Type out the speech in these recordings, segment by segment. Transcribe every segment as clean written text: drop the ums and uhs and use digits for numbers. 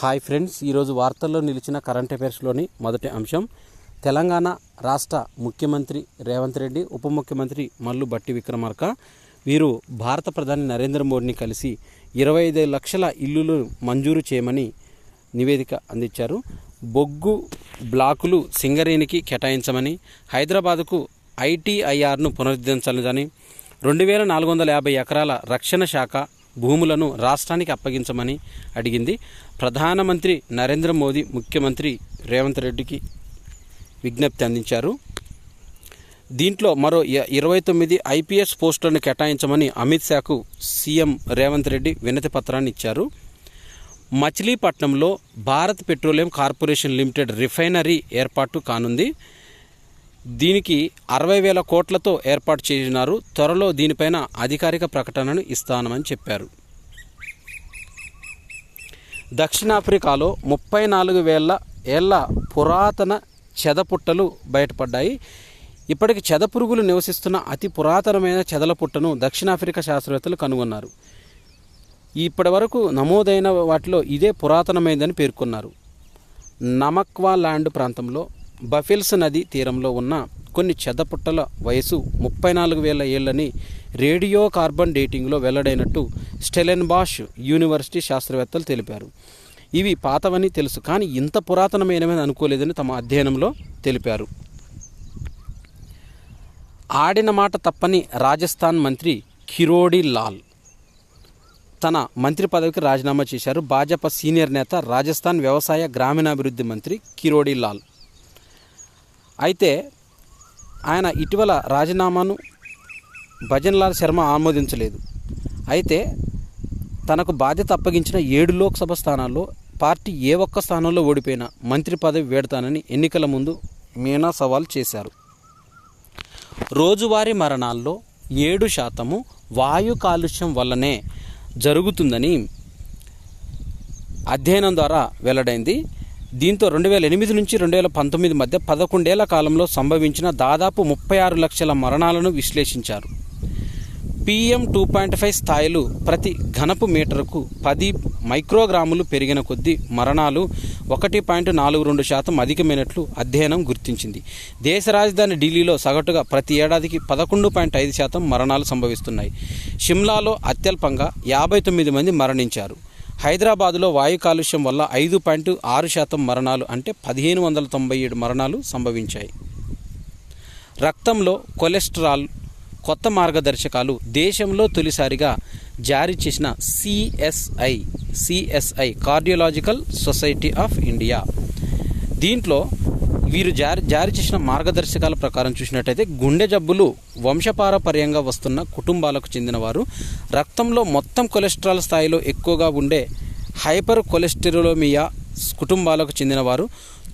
Hi friends, ఈరోజు వార్తల్లో నిలిచిన కరెంట్ అఫైర్స్లోని మొదటి అంశం, తెలంగాణ రాష్ట్ర ముఖ్యమంత్రి రేవంత్ రెడ్డి, ఉప ముఖ్యమంత్రి మల్లు భట్టి విక్రమార్క వీరు భారత ప్రధాని నరేంద్ర మోడీని కలిసి 25 లక్షల ఇల్లులు మంజూరు చేయమని నివేదిక అందించారు. బొగ్గు బ్లాకులు సింగరేణికి కేటాయించమని, హైదరాబాదుకు ఐటీఐఆర్ను పునరుద్ధరించాలని, 2450 ఎకరాల రక్షణ శాఖ భూములను రాష్ట్రానికి అప్పగించమని అడిగింది. ప్రధానమంత్రి నరేంద్ర మోదీ ముఖ్యమంత్రి రేవంత్ రెడ్డికి విజ్ఞప్తి అందించారు. దీంట్లో మరో 29 ఐపీఎస్ పోస్టులను కేటాయించమని అమిత్ షాకు సీఎం రేవంత్ రెడ్డి వినతి పత్రాన్ని ఇచ్చారు. మచిలీపట్నంలో Bharat petroleum corporation limited refinery ఏర్పాటు కానుంది. దీనికి 60,000 కోట్లతో ఏర్పాటు చేసినారు. త్వరలో దీనిపైన అధికారిక ప్రకటనను ఇస్తానని చెప్పారు. దక్షిణాఫ్రికాలో 34,000 ఏళ్ల పురాతన చెదపుట్టలు బయటపడ్డాయి. ఇప్పటికి చెదపురుగులు నివసిస్తున్న అతి పురాతనమైన చెదల పుట్టను దక్షిణాఫ్రికా శాస్త్రవేత్తలు కనుగొన్నారు. ఇప్పటి వరకు నమోదైన వాటిలో ఇదే పురాతనమైనదని పేర్కొన్నారు. నమక్వా ల్యాండ్ ప్రాంతంలో బఫెల్స్ నది తీరంలో ఉన్న కొన్ని చెదపుట్టల వయసు 34,000 ఏళ్లని రేడియో కార్బన్ డేటింగ్లో వెల్లడైనట్టు స్టెలెన్బాష్ యూనివర్సిటీ శాస్త్రవేత్తలు తెలిపారు. ఇవి పాతవని తెలుసు, కానీ ఇంత పురాతనమైనవని అనుకోలేదని తమ అధ్యయనంలో తెలిపారు. ఆడిన మాట తప్పని రాజస్థాన్ మంత్రి కిరోడి లాల్ తన మంత్రి పదవికి రాజీనామా చేశారు. భాజపా సీనియర్ నేత, రాజస్థాన్ వ్యవసాయ గ్రామీణాభివృద్ధి మంత్రి కిరోడి లాల్. అయితే ఆయన ఇటీవల రాజీనామాను భజన్లాల్ శర్మ ఆమోదించలేదు. అయితే తనకు బాధ్యత అప్పగించిన 7 లోక్సభ స్థానాల్లో పార్టీ ఏ ఒక్క స్థానంలో ఓడిపోయినా మంత్రి పదవి వేడతానని ఎన్నికల ముందు మీనా సవాల్ చేశారు. రోజువారీ మరణాల్లో 7% వాయు కాలుష్యం వల్లనే జరుగుతుందని అధ్యయనం ద్వారా వెల్లడైంది. దీంతో 2008 నుంచి 2019 మధ్య 11 ఏళ్ల కాలంలో సంభవించిన దాదాపు 36 లక్షల మరణాలను విశ్లేషించారు. PM 2.5 స్థాయిలు ప్రతి ఘనపు మీటరుకు 10 మైక్రోగ్రాములు పెరిగిన కొద్దీ మరణాలు 1.42% అధికమైనట్లు అధ్యయనం గుర్తించింది. దేశ రాజధాని ఢిల్లీలో సగటుగా ప్రతి ఏడాదికి 11.5% మరణాలు సంభవిస్తున్నాయి. షిమ్లాలో అత్యల్పంగా 59 మంది మరణించారు. హైదరాబాదులో వాయు కాలుష్యం వల్ల 5.6% మరణాలు, అంటే 1,597 మరణాలు సంభవించాయి. రక్తంలో కొలెస్ట్రాల్ కొత్త మార్గదర్శకాలు దేశంలో తొలిసారిగా జారీ చేసిన CSI cardiological society of India. దీంట్లో వీరు జారీ చేసిన మార్గదర్శకాల ప్రకారం చూసినట్టయితే గుండె జబ్బులు వంశపారపర్యంగా వస్తున్న కుటుంబాలకు చెందినవారు, రక్తంలో మొత్తం కొలెస్ట్రాల్ స్థాయిలో ఎక్కువగా ఉండే హైపర్ కొలెస్టెరోమియా కుటుంబాలకు చెందినవారు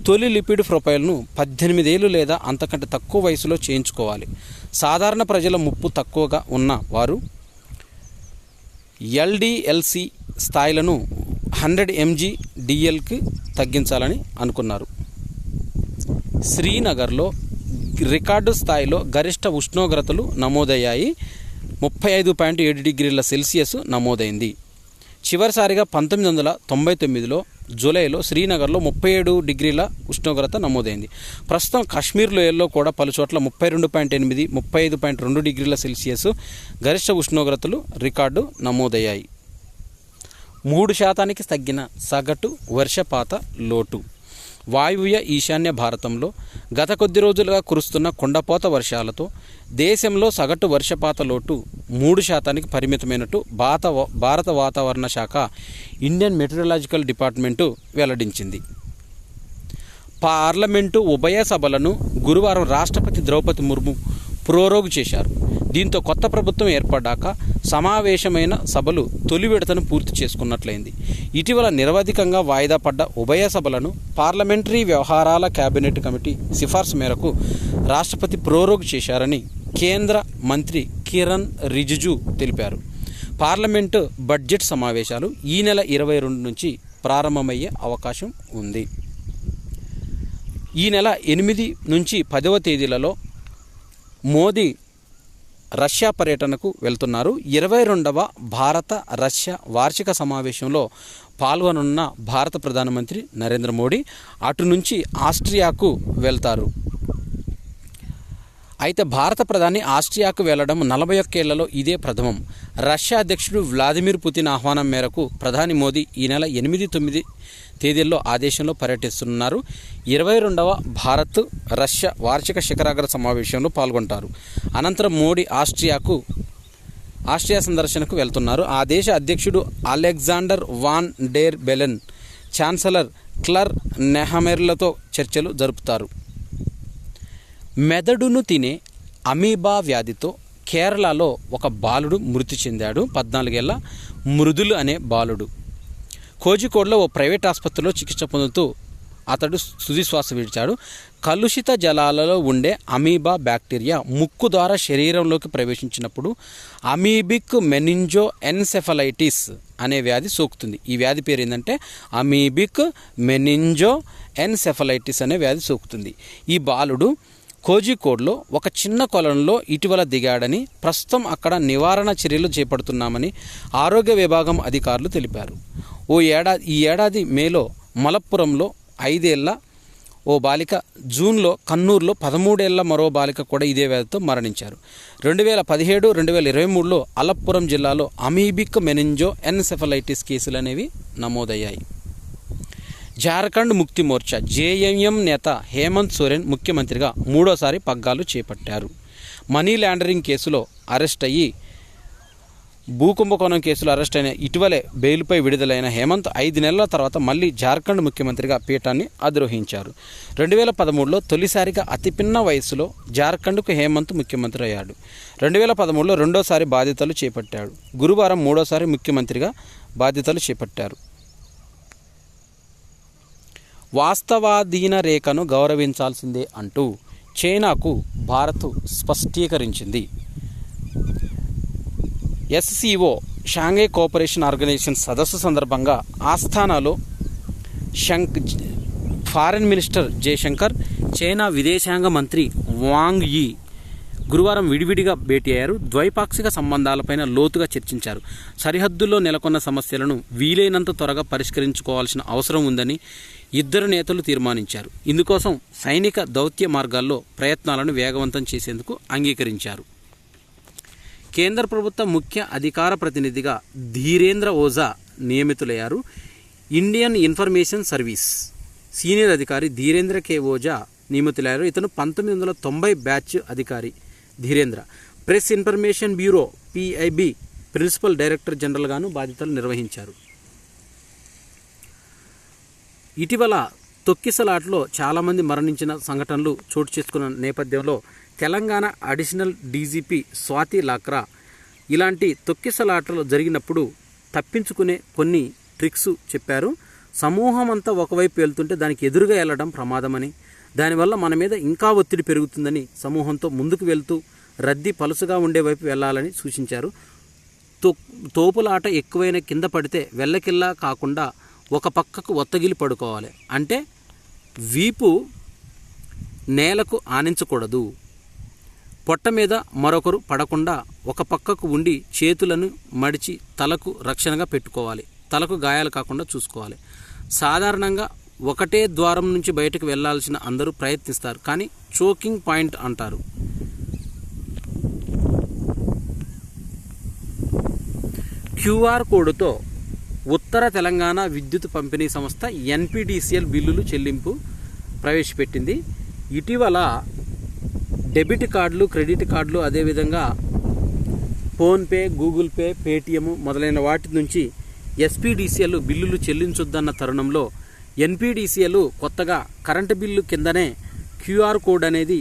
తొలి లిపిడ్ ప్రొఫైల్ను 18 ఏళ్ళు లేదా అంతకంటే తక్కువ వయసులో చేయించుకోవాలి. సాధారణ ప్రజల ముప్పు తక్కువగా ఉన్న వారు LDLC స్థాయిలను 100 mg/dlకి తగ్గించాలని అనుకున్నారు. శ్రీనగర్లో రికార్డు స్థాయిలో గరిష్ట ఉష్ణోగ్రతలు నమోదయ్యాయి. 35.7 డిగ్రీల సెల్సియస్ నమోదైంది. చివరిసారిగా 1999లో జూలైలో శ్రీనగర్లో 37 డిగ్రీల ఉష్ణోగ్రత నమోదైంది. ప్రస్తుతం కాశ్మీర్ లోయల్లో కూడా పలుచోట్ల 32.8, 35.2 డిగ్రీల సెల్సియస్ గరిష్ట ఉష్ణోగ్రతలు రికార్డు నమోదయ్యాయి. 3% తగ్గిన సగటు వర్షపాత లోటు. వాయువ్య ఈశాన్య భారతంలో గత కొద్ది రోజులుగా కురుస్తున్న కుండపోత వర్షాలతో దేశంలో సగటు వర్షపాత లోటు 3% పరిమితమైనట్టు భారత వాతావరణ శాఖ ఇండియన్ మెటీరియలాజికల్ డిపార్ట్మెంటు వెల్లడించింది. పార్లమెంటు ఉభయ సభలను గురువారం రాష్ట్రపతి ద్రౌపది ముర్ము ప్రోరోగు చేశారు. దీంతో కొత్త ప్రభుత్వం ఏర్పడ్డాక సమావేశమైన సభలు తొలి విడతను పూర్తి చేసుకున్నట్లయింది. ఇటీవల నిరవధికంగా వాయిదా పడ్డ ఉభయ సభలను పార్లమెంటరీ వ్యవహారాల కేబినెట్ కమిటీ సిఫార్సు మేరకు రాష్ట్రపతి ప్రోరోగు చేశారని కేంద్ర మంత్రి కిరణ్ రిజిజు తెలిపారు. పార్లమెంటు బడ్జెట్ సమావేశాలు ఈ నెల 22 నుంచి ప్రారంభమయ్యే అవకాశం ఉంది. ఈ నెల 8 నుంచి 10వ తేదీలలో మోదీ రష్యా పర్యటనకు వెళ్తున్నారు. 22వ భారత రష్యా వార్షిక సమావేశంలో పాల్గొనున్న భారత ప్రధానమంత్రి నరేంద్ర మోడీ అటు నుంచి ఆస్ట్రియాకు వెళ్తారు. అయితే భారత ప్రధాని ఆస్ట్రియాకు వెళ్లడం 41 ఏళ్లలో ఇదే ప్రథమం. రష్యా అధ్యక్షుడు వ్లాదిమిర్ పుతిన్ ఆహ్వానం మేరకు ప్రధాని మోదీ ఈ నెల 8-9 తేదీల్లో ఆ దేశంలో పర్యటిస్తున్నారు. 22వ భారత్ రష్యా వార్షిక శిఖరాగ్ర సమావేశంలో పాల్గొంటారు. అనంతరం మోడీ ఆస్ట్రియా సందర్శనకు వెళ్తున్నారు. ఆ దేశ అధ్యక్షుడు అలెగ్జాండర్ వాన్ డెర్ బెలెన్, ఛాన్సలర్ క్లర్ నెహమెర్లతో చర్చలు జరుపుతారు. మెదడును తినే అమీబా వ్యాధితో కేరళలో ఒక బాలుడు మృతి చెందాడు. 14 ఏళ్ల మృదులు అనే బాలుడు కోజికోడ్లో ఓ ప్రైవేట్ ఆసుపత్రిలో చికిత్స పొందుతూ అతడు తుదిశ్వాస విడిచాడు. కలుషిత జలాలలో ఉండే అమీబా బ్యాక్టీరియా ముక్కు ద్వారా శరీరంలోకి ప్రవేశించినప్పుడు అమీబిక్ మెనింజో ఎన్సెఫలైటిస్ అనే వ్యాధి సోకుతుంది. ఈ వ్యాధి పేరు ఏంటంటే అమీబిక్ మెనింజో ఎన్సెఫలైటిస్ అనే వ్యాధి సోకుతుంది. ఈ బాలుడు కోజికోడ్లో ఒక చిన్న కొలంలో ఇటీవల దిగాడని, ప్రస్తుతం అక్కడ నివారణ చర్యలు చేపడుతున్నామని ఆరోగ్య విభాగం అధికారులు తెలిపారు. ఈ ఏడాది మేలో మలప్పురంలో 5 ఏళ్ల ఓ బాలిక, జూన్లో కన్నూరులో 13 ఏళ్ల మరో బాలిక కూడా ఇదే వ్యాధితో మరణించారు. 2017-2023లో అలప్పురం జిల్లాలో అమీబిక్ మెనింజో ఎన్సెఫలైటిస్ కేసులు అనేవి నమోదయ్యాయి. జార్ఖండ్ ముక్తి మోర్చా జేఎంఎం నేత హేమంత్ సోరెన్ ముఖ్యమంత్రిగా 3వసారి పగ్గాలు చేపట్టారు. మనీ లాండరింగ్ కేసులో అరెస్ట్ అయ్యి, భూకుంభకోణం కేసులో అరెస్ట్ అయిన ఇటీవలే బెయిల్పై విడుదలైన హేమంత్ 5 నెలల తర్వాత మళ్ళీ జార్ఖండ్ ముఖ్యమంత్రిగా పీఠాన్ని అధిరోహించారు. 2013లో తొలిసారిగా అతి పిన్న వయసులో జార్ఖండ్కు హేమంత్ ముఖ్యమంత్రి అయ్యాడు. 2013లో రెండోసారి బాధ్యతలు చేపట్టాడు. గురువారం 3వసారి ముఖ్యమంత్రిగా బాధ్యతలు చేపట్టారు. వాస్తవాధీన రేఖను గౌరవించాల్సిందే అంటూ చైనాకు భారత్ స్పష్టీకరించింది. ఎస్సీఓ షాంఘై కోఆపరేషన్ ఆర్గనైజేషన్ సదస్సు సందర్భంగా ఆస్థానాలో ఫారెన్ మినిస్టర్ జయశంకర్, చైనా విదేశాంగ మంత్రి వాంగ్ యీ గురువారం విడివిడిగా భేటీ అయ్యారు. ద్వైపాక్షిక సంబంధాలపైన లోతుగా చర్చించారు. సరిహద్దుల్లో నెలకొన్న సమస్యలను వీలైనంత త్వరగా పరిష్కరించుకోవాల్సిన అవసరం ఉందని ఇద్దరు నేతలు తీర్మానించారు. ఇందుకోసం సైనిక దౌత్య మార్గాల్లో ప్రయత్నాలను వేగవంతం చేసేందుకు అంగీకరించారు. కేంద్ర ప్రభుత్వ ముఖ్య అధికార ప్రతినిధిగా ధీరేంద్ర ఓజా నియమితులయ్యారు. ఇండియన్ ఇన్ఫర్మేషన్ సర్వీస్ సీనియర్ అధికారి ధీరేంద్ర కే ఓజా నియమితులయ్యారు. ఇతను 1990 బ్యాచ్ అధికారి. Dhirendra press information bureau PIB principal director జనరల్గాను బాధ్యతలు నిర్వహించారు. ఇటీవల తొక్కిసలాట్లో చాలామంది మరణించిన సంఘటనలు చోటు చేసుకున్న నేపథ్యంలో తెలంగాణ అడిషనల్ DGP స్వాతి లాక్రా ఇలాంటి తొక్కిసలాటలు జరిగినప్పుడు తప్పించుకునే కొన్ని ట్రిక్స్ చెప్పారు. సమూహం అంతా ఒకవైపు వెళ్తుంటే దానికి ఎదురుగా వెళ్ళడం ప్రమాదమని, దానివల్ల మన మీద ఇంకా ఒత్తిడి పెరుగుతుందని సమూహంతో ముందుకు వెళ్తూ రద్దీ పలుసుగా ఉండే వైపు వెళ్ళాలని సూచించారు. తోపులాట ఎక్కువైన కింద పడితే వెళ్ళకిల్లా కాకుండా ఒక పక్కకు ఒత్తగిలి పడుకోవాలి. అంటే వీపు నేలకు ఆనించకూడదు. పొట్ట మీద మరొకరు పడకుండా ఒక పక్కకు ఉండి చేతులను మడిచి తలకు రక్షణగా పెట్టుకోవాలి. తలకు గాయాలు కాకుండా చూసుకోవాలి. సాధారణంగా ఒకటే ద్వారం నుంచి బయటకు వెళ్లాల్సిన అందరూ ప్రయత్నిస్తారు, కానీ చోకింగ్ పాయింట్ అంటారు. QR కోడ్తో ఉత్తర తెలంగాణ విద్యుత్ పంపిణీ సంస్థ NPTCL బిల్లులు చెల్లింపు ప్రవేశపెట్టింది. ఇటీవల డెబిట్ కార్డులు, క్రెడిట్ కార్డులు, అదేవిధంగా ఫోన్పే, గూగుల్ పే, పేటిఎం మొదలైన వాటి నుంచి SPDCL బిల్లులు చెల్లించొద్దన్న తరుణంలో NPDCL కొత్తగా కరెంటు బిల్లు కిందనే QR కోడ్ అనేది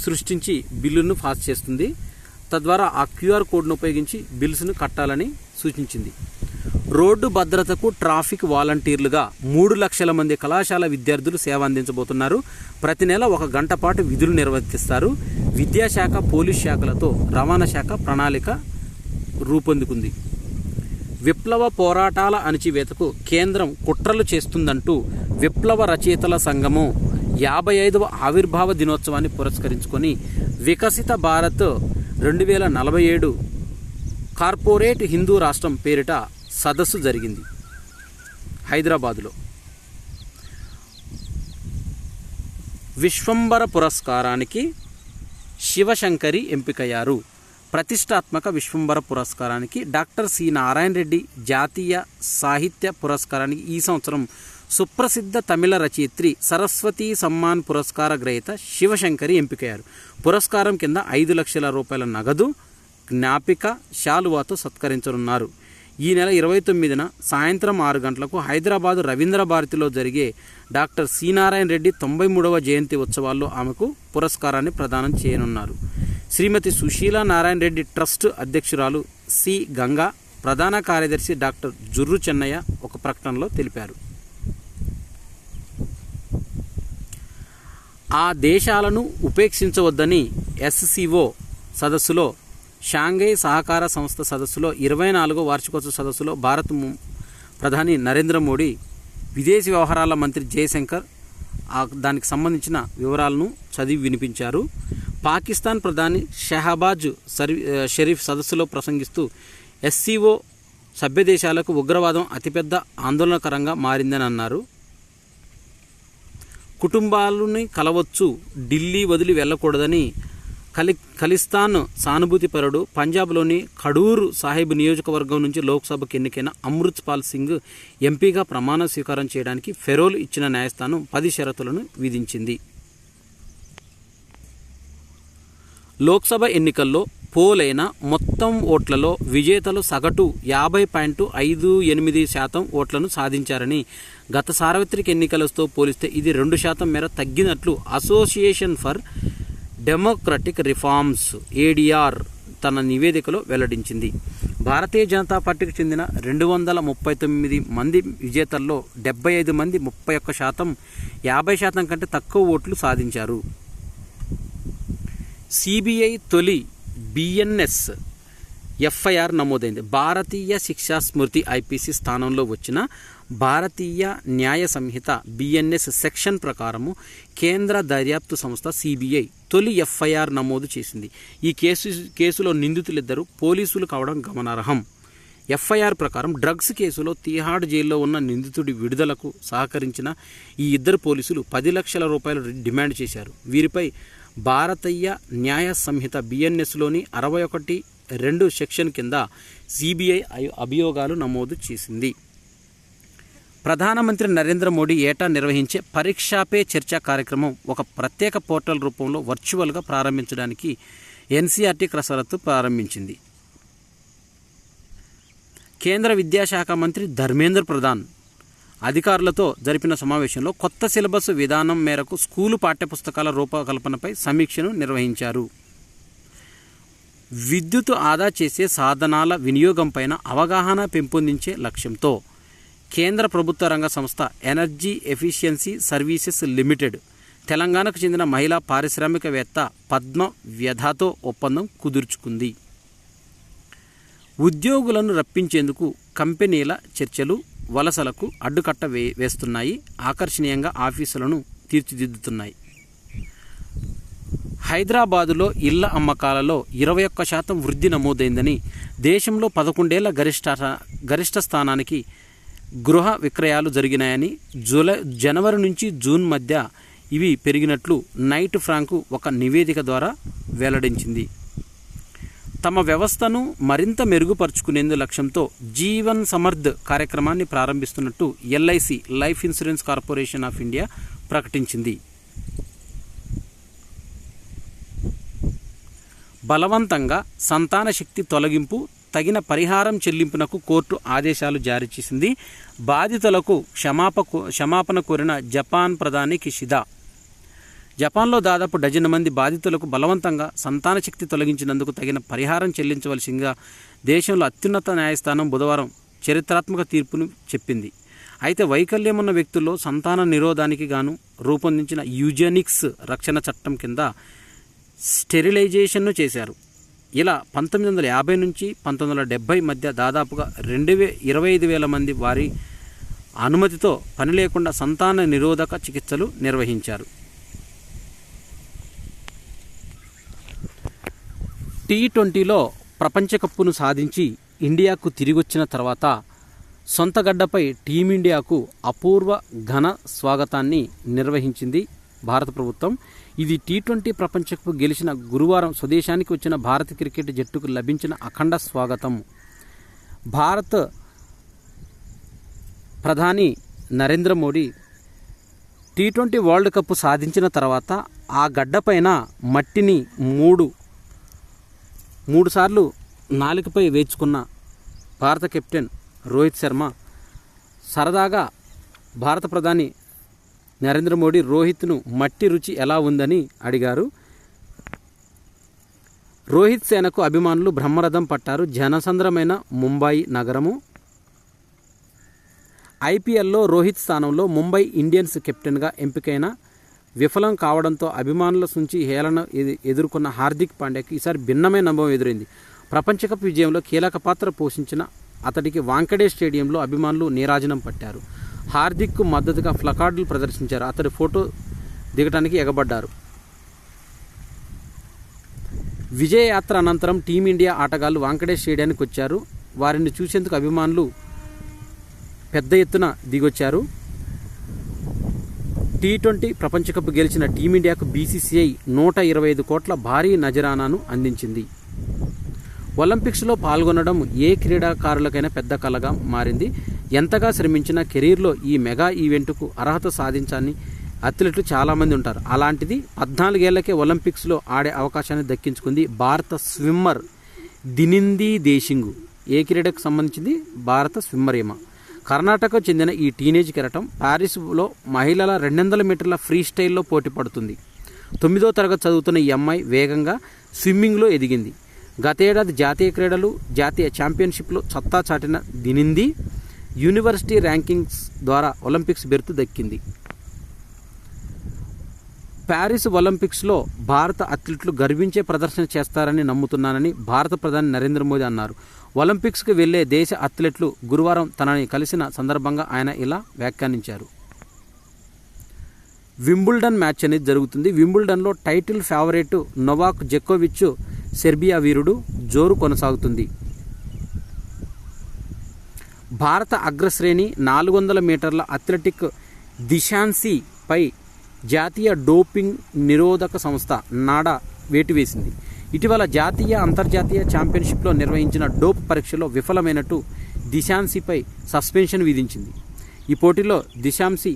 సృష్టించి బిల్లును పాస్ చేస్తుంది. తద్వారా ఆ QR కోడ్ను ఉపయోగించి బిల్స్ను కట్టాలని సూచించింది. రోడ్డు భద్రతకు ట్రాఫిక్ వాలంటీర్లుగా 3 లక్షల మంది కళాశాల విద్యార్థులు సేవ అందించబోతున్నారు. ప్రతి నెల 1 గంట పాటు విధులు నిర్వర్తిస్తారు. విద్యాశాఖ, పోలీస్ శాఖలతో రవాణా శాఖ ప్రణాళిక రూపొందుకుంది. విప్లవ పోరాటాల అణచివేతకు కేంద్రం కుట్రలు చేస్తుందంటూ విప్లవ రచయితల సంఘము 55వ ఆవిర్భావ దినోత్సవాన్ని పురస్కరించుకొని వికసిత భారత్ 2047 కార్పొరేట్ హిందూ రాష్ట్రం పేరిట సదస్సు జరిగింది. హైదరాబాదులో. విశ్వంబర పురస్కారానికి శివశంకరి ఎంపికయ్యారు. ప్రతిష్టాత్మక విశ్వంబర పురస్కారానికి డాక్టర్ సి నారాయణ రెడ్డి జాతీయ సాహిత్య పురస్కారానికి ఈ సంవత్సరం సుప్రసిద్ధ తమిళ రచయిత్రి సరస్వతి సమ్మాన్ పురస్కార గ్రహీత శివశంకరి ఎంపికయ్యారు. పురస్కారం కింద 5 లక్షల రూపాయల నగదు, జ్ఞాపిక, శాలువాతో సత్కరించనున్నారు. ఈ నెల 29న సాయంత్రం 6 గంటలకు హైదరాబాదు రవీంద్ర భారతిలో జరిగే డాక్టర్ సి నారాయణ రెడ్డి 93వ జయంతి ఉత్సవాల్లో ఆమెకు పురస్కారాన్ని ప్రదానం చేయనున్నారు. శ్రీమతి సుశీల నారాయణ రెడ్డి ట్రస్ట్ అధ్యక్షురాలు సి గంగా, ప్రధాన కార్యదర్శి డాక్టర్ జుర్రు చెన్నయ్య ఒక ప్రకటనలో తెలిపారు. ఆ దేశాలను ఉపేక్షించవద్దని SCO సదస్సులో, షాంఘై సహకార సంస్థ సదస్సులో, 24వ వార్షికోత్సవ సదస్సులో భారత ప్రధాని నరేంద్ర మోడీ, విదేశీ వ్యవహారాల మంత్రి జయశంకర్ దానికి సంబంధించిన వివరాలను చదివి వినిపించారు. పాకిస్తాన్ ప్రధాని షహబాజ్ షరీఫ్ సదస్సులో ప్రసంగిస్తూ SCO సభ్య దేశాలకు ఉగ్రవాదం అతిపెద్ద ఆందోళనకరంగా మారిందని అన్నారు. కుటుంబాలని కలవచ్చు, ఢిల్లీ వదిలి వెళ్ళకూడదని ఖలిస్తాన్ సానుభూతిపరుడు, పంజాబ్లోని ఖడూర్ సాహిబ్ నియోజకవర్గం నుంచి లోక్సభకు ఎన్నికైన అమృత్ పాల్ సింగ్ ఎంపీగా ప్రమాణ స్వీకారం చేయడానికి ఫెరోల్ ఇచ్చిన న్యాయస్థానం 10 షరతులను విధించింది. లోక్సభ ఎన్నికల్లో పోలైన మొత్తం ఓట్లలో విజేతలు సగటు 50.58% ఓట్లను సాధించారని, గత సార్వత్రిక ఎన్నికలతో పోలిస్తే ఇది 2% మేర తగ్గినట్లు association for democratic reforms ADR తన నివేదికలో వెల్లడించింది. భారతీయ జనతా పార్టీకి చెందిన 239 మంది విజేతల్లో 75 మంది 31%, 50% కంటే తక్కువ ఓట్లు సాధించారు. CBI తొలి BNS FIR నమోదైంది. భారతీయ శిక్షా స్మృతి IPC స్థానంలో వచ్చిన భారతీయ న్యాయ సంహిత BNS సెక్షన్ ప్రకారము కేంద్ర దర్యాప్తు సంస్థ CBI తొలి FIR నమోదు చేసింది. ఈ కేసులో నిందితులిద్దరూ పోలీసులు కావడం గమనార్హం. FIR ప్రకారం డ్రగ్స్ కేసులో తీహాడ్ జైల్లో ఉన్న నిందితుడి విడుదలకు సహకరించిన ఈ ఇద్దరు పోలీసులు 10 లక్షల రూపాయలు డిమాండ్ చేశారు. వీరిపై భారతీయ న్యాయ సంహిత BNSలోని 61(2) సెక్షన్ కింద CBI అభియోగాలు నమోదు చేసింది. ప్రధానమంత్రి నరేంద్ర మోడీ ఏటా నిర్వహించే పరీక్షా పే చర్చ కార్యక్రమం ఒక ప్రత్యేక పోర్టల్ రూపంలో వర్చువల్గా ప్రారంభించడానికి NCERT కసరత్తు ప్రారంభించింది. కేంద్ర విద్యాశాఖ మంత్రి ధర్మేంద్ర ప్రధాన్ అధికారులతో జరిపిన సమావేశంలో కొత్త సిలబస్ విధానం మేరకు స్కూలు పాఠ్యపుస్తకాల రూపకల్పనపై సమీక్షను నిర్వహించారు. విద్యుత్ ఆదా చేసే సాధనాల వినియోగంపైన అవగాహన పెంపొందించే లక్ష్యంతో కేంద్ర ప్రభుత్వ రంగ సంస్థ ఎనర్జీ ఎఫిషియన్సీ సర్వీసెస్ లిమిటెడ్ తెలంగాణకు చెందిన మహిళా పారిశ్రామికవేత్త పద్మ వ్యధతో ఒప్పందం కుదుర్చుకుంది. ఉద్యోగులను రప్పించేందుకు కంపెనీల చర్చలు వలసలకు అడ్డుకట్ట వేస్తున్నాయి, ఆకర్షణీయంగా ఆఫీసులను తీర్చిదిద్దుతున్నాయి. హైదరాబాదులో ఇళ్ల అమ్మకాలలో 21% వృద్ధి నమోదైందని, దేశంలో 11 ఏళ్ల గరిష్ట స్థానానికి గృహ విక్రయాలు జరిగినాయని, జనవరి నుంచి జూన్ మధ్య ఇవి పెరిగినట్లు నైట్ ఫ్రాంకు ఒక నివేదిక ద్వారా వెల్లడించింది. తమ వ్యవస్థను మరింత మెరుగుపరుచుకునేందు లక్ష్యంతో జీవన్ సమర్థ్ కార్యక్రమాన్ని ప్రారంభిస్తున్నట్టు LIC life insurance corporation of India ప్రకటించింది. బలవంతంగా సంతాన శక్తి తొలగింపు, తగిన పరిహారం చెల్లింపునకు కోర్టు ఆదేశాలు జారీ చేసింది. బాధితులకు క్షమాపణ కోరిన జపాన్ ప్రధాని కిషిదా. జపాన్లో దాదాపు 12 మంది బాధితులకు బలవంతంగా సంతాన శక్తి తొలగించినందుకు తగిన పరిహారం చెల్లించవలసిందిగా దేశంలో అత్యున్నత న్యాయస్థానం బుధవారం చరిత్రాత్మక తీర్పును చెప్పింది. అయితే వైకల్యం ఉన్న వ్యక్తుల్లో సంతాన నిరోధానికి గాను రూపొందించిన యూజెనిక్స్ రక్షణ చట్టం కింద స్టెరిలైజేషన్ను చేశారు. ఇలా 1950 నుంచి 1970 మధ్య దాదాపుగా 25,000 మంది వారి అనుమతితో పని లేకుండా సంతాన నిరోధక చికిత్సలు నిర్వహించారు. T20లో ప్రపంచ కప్పును సాధించి ఇండియాకు తిరిగొచ్చిన తర్వాత సొంత గడ్డపై టీమిండియాకు అపూర్వ ఘన స్వాగతాన్ని నిర్వహించింది భారత ప్రభుత్వం. ఇది టీ20 ప్రపంచ కప్ గెలిచిన గురువారం స్వదేశానికి వచ్చిన భారత క్రికెట్ జట్టుకు లభించిన అఖండ స్వాగతం. భారత ప్రధాని Narendra Modi T20 world cup సాధించిన తర్వాత ఆ గడ్డపైన మట్టిని మూడు సార్లు నాలుకపై వేచుకున్న భారత కెప్టెన్ రోహిత్ శర్మ సరదాగా భారత ప్రధాని నరేంద్ర మోడీ రోహిత్ను మట్టి రుచి ఎలా ఉందని అడిగారు. రోహిత్ సేనకు అభిమానులు బ్రహ్మరథం పట్టారు. జనసంద్రమైన ముంబై నగరము. ఐపీఎల్లో రోహిత్ స్థానంలో ముంబై ఇండియన్స్ కెప్టెన్గా ఎంపికైన విఫలం కావడంతో అభిమానుల నుంచి హేళన ఎదుర్కొన్న హార్దిక్ పాండ్యాకి ఈసారి భిన్నమైన అనుభవం ఎదురైంది. ప్రపంచ కప్ విజయంలో కీలక పాత్ర పోషించిన అతడికి వాంకడే స్టేడియంలో అభిమానులు నీరాజనం పట్టారు. హార్దిక్కు మద్దతుగా ప్లకార్డులు ప్రదర్శించారు. అతడి ఫోటో దిగటానికి ఎగబడ్డారు. విజయయాత్ర అనంతరం టీమిండియా ఆటగాళ్లు వాంకడే స్టేడియానికి వచ్చారు. వారిని చూసేందుకు అభిమానులు పెద్ద ఎత్తున దిగొచ్చారు. టీ20 ప్రపంచ కప్ గెలిచిన టీమిండియాకు బీసీసీఐ 125 కోట్ల భారీ నజరానాను అందించింది. ఒలింపిక్స్లో పాల్గొనడం ఏ క్రీడాకారులకైనా పెద్ద కలగా మారింది. ఎంతగా శ్రమించిన కెరీర్లో ఈ మెగా ఈవెంట్కు అర్హత సాధించాలని అథ్లెట్లు చాలామంది ఉంటారు. అలాంటిది 14 ఏళ్లకే ఒలింపిక్స్లో ఆడే అవకాశాన్ని దక్కించుకుంది భారత స్విమ్మర్ దినింది దేశింగు. ఏ క్రీడకు సంబంధించింది? భారత స్విమ్మర్ ఈమ. కర్ణాటకకు చెందిన ఈ టీనేజ్ కెరటం ప్యారిస్లో మహిళల 200 మీటర్ల ఫ్రీ స్టైల్లో పోటీ పడుతుంది. 9వ తరగతి చదువుతున్న ఈ అమ్మాయి వేగంగా స్విమ్మింగ్లో ఎదిగింది. గతేడాది జాతీయ క్రీడలు, జాతీయ ఛాంపియన్షిప్లో సత్తా చాటిన దినింది యూనివర్సిటీ ర్యాంకింగ్స్ ద్వారా ఒలింపిక్స్ బెర్తు దక్కింది. ప్యారిస్ ఒలింపిక్స్లో భారత అథ్లెట్లు గర్వించే ప్రదర్శన చేస్తారని నమ్ముతున్నానని భారత ప్రధాని నరేంద్ర మోదీ అన్నారు. ఒలింపిక్స్కు వెళ్లే దేశ అథ్లెట్లు గురువారం తనని కలిసిన సందర్భంగా ఆయన ఇలా వ్యాఖ్యానించారు. వింబుల్డన్ మ్యాచ్ అనేది జరుగుతుంది. వింబుల్డన్లో టైటిల్ ఫేవరెట్ నొవాక్ జోకోవిచ్ సెర్బియా వీరుడు జోరు కొనసాగుతుంది. భారత అగ్రశ్రేణి 400 మీటర్ల అథ్లెటిక్ దిశాన్సీపై జాతీయ డోపింగ్ నిరోధక సంస్థ నాడా వేటు వేసింది. ఇటీవల జాతీయ అంతర్జాతీయ ఛాంపియన్షిప్లో నిర్వహించిన డోప్ పరీక్షలో విఫలమైనట్టు దిశాన్సీపై సస్పెన్షన్ విధించింది. ఈ పోటీలో దిశాన్సీ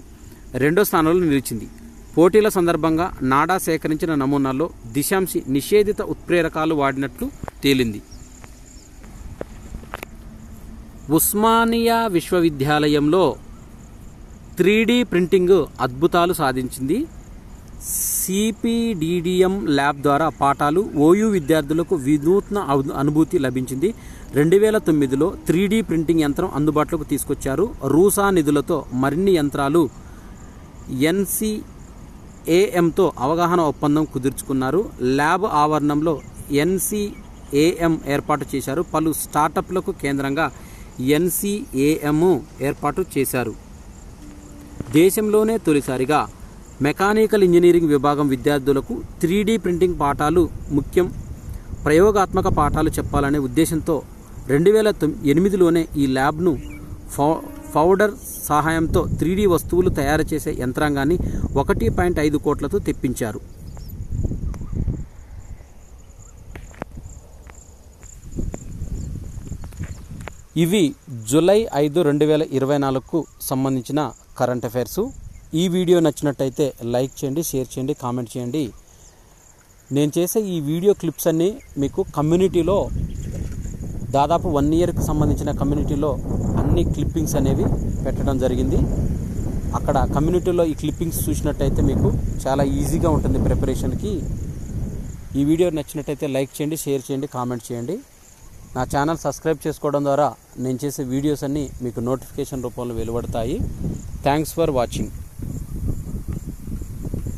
2వ స్థానంలో నిలిచింది. పోటీల సందర్భంగా నాడా సేకరించిన నమూనాల్లో దిశాన్సీ నిషేధిత ఉత్ప్రేరకాలు వాడినట్లు తేలింది. ఉస్మానియా విశ్వవిద్యాలయంలో 3D ప్రింటింగ్ అద్భుతాలు సాధించింది. సిపిడిడిఎం ల్యాబ్ ద్వారా పాఠాలు ఓయూ విద్యార్థులకు వినూత్న అనుభూతి లభించింది. 2009లో 3D ప్రింటింగ్ యంత్రం అందుబాటులోకి తీసుకొచ్చారు. రూసా నిధులతో మరిన్ని యంత్రాలు ఎన్సిఏఎంతో అవగాహన ఒప్పందం కుదుర్చుకున్నారు. ల్యాబ్ ఆవరణంలో ఎన్సిఏఎం ఏర్పాటు చేశారు. పలు స్టార్టప్లకు కేంద్రంగా ఎన్సిఏఎం ఏర్పాటు చేశారు. దేశంలోనే తొలిసారిగా మెకానికల్ ఇంజనీరింగ్ విభాగం విద్యార్థులకు 3D ప్రింటింగ్ పాఠాలు ముఖ్యం ప్రయోగాత్మక పాఠాలు చెప్పాలనే ఉద్దేశంతో 2008లోనే ఈ ల్యాబ్ను ఫౌడర్ సహాయంతో 3D వస్తువులు తయారు చేసే యంత్రాంగాన్ని 1.5 కోట్లతో తెప్పించారు. ఇవి జూలై 5, 2024కు సంబంధించిన కరెంట్ అఫైర్సు. ఈ వీడియో నచ్చినట్టయితే లైక్ చేయండి, షేర్ చేయండి, కామెంట్ చేయండి. నేను చేసే ఈ వీడియో క్లిప్స్ అన్నీ మీకు కమ్యూనిటీలో దాదాపు 1 ఇయర్కి సంబంధించిన కమ్యూనిటీలో అన్ని క్లిప్పింగ్స్ అనేవి పెట్టడం జరిగింది. అక్కడ కమ్యూనిటీలో ఈ క్లిప్పింగ్స్ చూసినట్టయితే మీకు చాలా ఈజీగా ఉంటుంది ప్రిపరేషన్కి. ఈ వీడియో నచ్చినట్టయితే లైక్ చేయండి, షేర్ చేయండి, కామెంట్ చేయండి. నా ఛానల్ సబ్స్క్రైబ్ చేసుకోవడం ద్వారా నేను చేసే వీడియోస్ అన్నీ మీకు నోటిఫికేషన్ రూపంలో వెలువడతాయి. Thanks for watching.